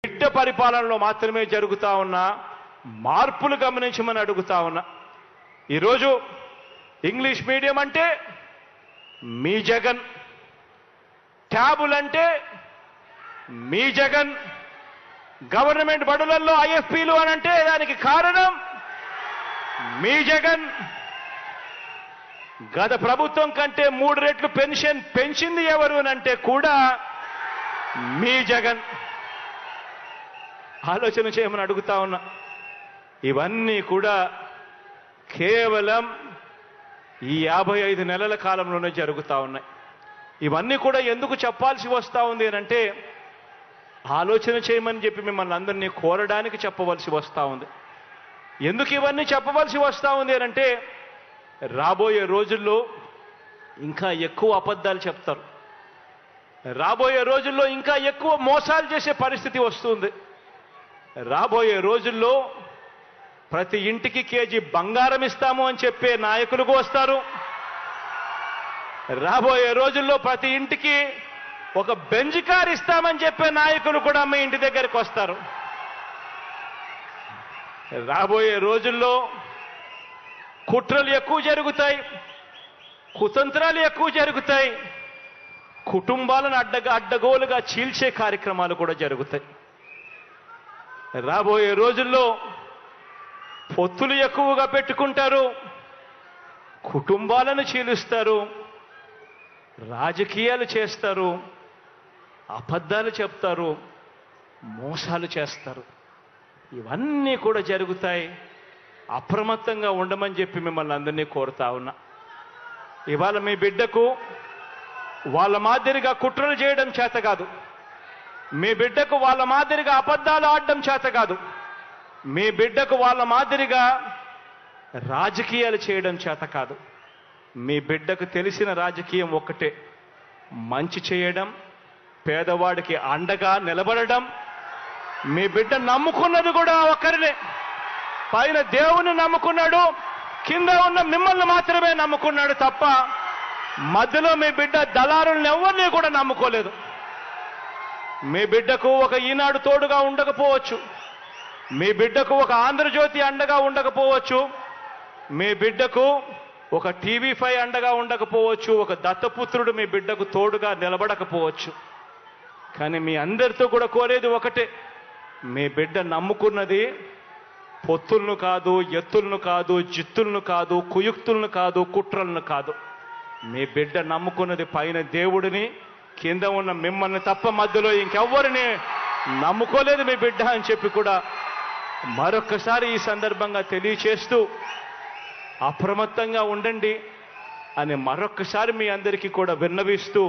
బిడ్డ పరిపాలనలో మాత్రమే జరుగుతా ఉన్న మార్పులు గమనించమని అడుగుతా ఉన్నా. ఈరోజు ఇంగ్లీష్ మీడియం అంటే మీ జగన్, ట్యాబులంటే మీ జగన్, గవర్నమెంట్ బడులలో ఐఎఫ్పీలు అని అంటే దానికి కారణం మీ జగన్. గత ప్రభుత్వం కంటే 3 రెట్లు పెన్షన్ పెంచింది ఎవరు అంటే కూడా మీ జగన్. ఆలోచన చేయమని అడుగుతా ఉన్నా. ఇవన్నీ కూడా కేవలం ఈ 55 నెలల కాలంలోనే జరుగుతూ ఉన్నాయి. ఇవన్నీ కూడా ఎందుకు చెప్పాల్సి వస్తూ ఉంది అంటే ఆలోచన చేయమని చెప్పి మిమ్మల్ని అందరినీ కోరడానికి చెప్పవలసి వస్తూ ఉంది. ఎందుకు ఇవన్నీ చెప్పవలసి వస్తూ ఉంది అంటే రాబోయే రోజుల్లో ఇంకా ఎక్కువ అబద్ధాలు చెప్తారు, రాబోయే రోజుల్లో ఇంకా ఎక్కువ మోసాలు చేసే పరిస్థితి వస్తుంది. రాబోయే రోజుల్లో ప్రతి ఇంటికి కేజీ బంగారం ఇస్తాము అని చెప్పే నాయకులకు వస్తారు. రాబోయే రోజుల్లో ప్రతి ఇంటికి ఒక బెంజ్ కార్ ఇస్తామని చెప్పే నాయకులు కూడా మీ ఇంటి దగ్గరికి వస్తారు. రాబోయే రోజుల్లో కుట్రలు ఎక్కువ జరుగుతాయి, కుతంత్రాలు ఎక్కువ జరుగుతాయి, కుటుంబాలను అడ్డగోలుగా చీల్చే కార్యక్రమాలు కూడా జరుగుతాయి. రాబోయే రోజుల్లో పొత్తులు ఎక్కువగా పెట్టుకుంటారు, కుటుంబాలను చీలుస్తారు, రాజకీయాలు చేస్తారు, అబద్ధాలు చెప్తారు, మోసాలు చేస్తారు. ఇవన్నీ కూడా జరుగుతాయి. అప్రమత్తంగా ఉండమని చెప్పి మిమ్మల్ని అందరినీ కోరుతా ఉన్నా. ఇవాళ మీ బిడ్డకు వాళ్ళ మాదిరిగా కుట్రలు చేయడం చేత కాదు, మీ బిడ్డకు వాళ్ళ మాదిరిగా అబద్ధాలు ఆడడం చేత కాదు, మీ బిడ్డకు వాళ్ళ మాదిరిగా రాజకీయాలు చేయడం చేత కాదు. మీ బిడ్డకు తెలిసిన రాజకీయం ఒక్కటే, మంచి చేయడం, పేదవాడికి అండగా నిలబడడం. మీ బిడ్డ నమ్ముకున్నది కూడా ఒకరినే, పైన దేవుని నమ్ముకున్నాడు, కింద ఉన్న మిమ్మల్ని మాత్రమే నమ్ముకున్నాడు తప్ప మధ్యలో మీ బిడ్డ దళారులను ఎవరిని కూడా నమ్ముకోలేదు. మీ బిడ్డకు ఒక ఈనాడు తోడుగా ఉండకపోవచ్చు, మీ బిడ్డకు ఒక ఆంధ్రజ్యోతి అండగా ఉండకపోవచ్చు, మీ బిడ్డకు ఒక టీవీ5 అండగా ఉండకపోవచ్చు, ఒక దత్తపుత్రుడు మీ బిడ్డకు తోడుగా నిలబడకపోవచ్చు. కానీ మీ అందరితో కూడా కోరేది ఒకటే, మీ బిడ్డ నమ్ముకున్నది పొత్తులను కాదు, ఎత్తులను కాదు, జిత్తులను కాదు, కుయుక్తులను కాదు, కుట్రలను కాదు. మీ బిడ్డ నమ్ముకున్నది పైన దేవుడిని, కింద ఉన్న మిమ్మల్ని తప్ప మధ్యలో ఇంకెవ్వరిని నమ్ముకోలేదు మీ బిడ్డ అని చెప్పి కూడా మరొక్కసారి ఈ సందర్భంగా తెలియచేస్తూ అప్రమత్తంగా ఉండండి అని మరొక్కసారి మీ అందరికీ కూడా విన్నవిస్తూ